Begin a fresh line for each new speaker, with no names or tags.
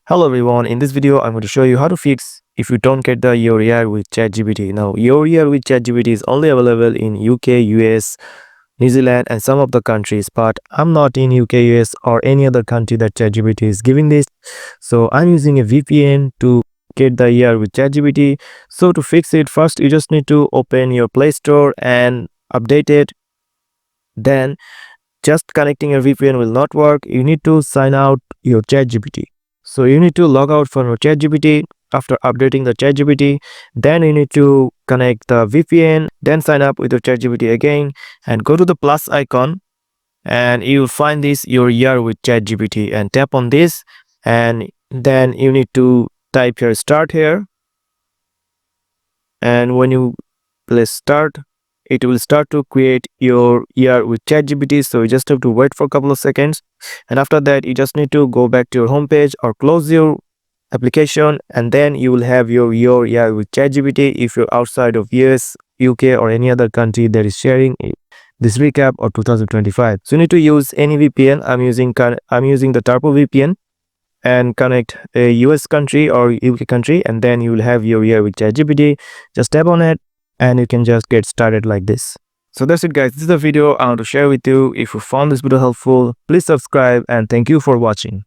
Hello everyone, in this video I'm going to show you how to fix if you don't get the your ear with ChatGPT. Now your ear with ChatGPT is only available in UK, US, New Zealand and some of the countries, but I'm not in UK, US or any other country that ChatGPT is giving this. So I'm using a VPN to get the ear with ChatGPT. So to fix it, first you just need to open your Play Store and update it. Then just connecting a VPN will not work. You need to sign out your ChatGPT. So you need to log out from your ChatGPT. After updating the ChatGPT, then you need to connect the VPN, then sign up with your ChatGPT again and go to the plus icon and you will find this your year with ChatGPT and tap on this, and then you need to type here start here, and when you press start it will start to create your ear with ChatGPT. So you just have to wait for a couple of seconds, and after that you just need to go back to your home page or close your application, and then you will have your ear with ChatGPT if you're outside of US, UK or any other country that is sharing this recap or 2025. So you need to use any VPN. I'm using the Turbo VPN and connect a US country or UK country, and then you will have your ear with ChatGPT. Just tap on it and you can just get started like this. So that's it guys, this is the video I want to share with you. If you found this video helpful, please subscribe and thank you for watching.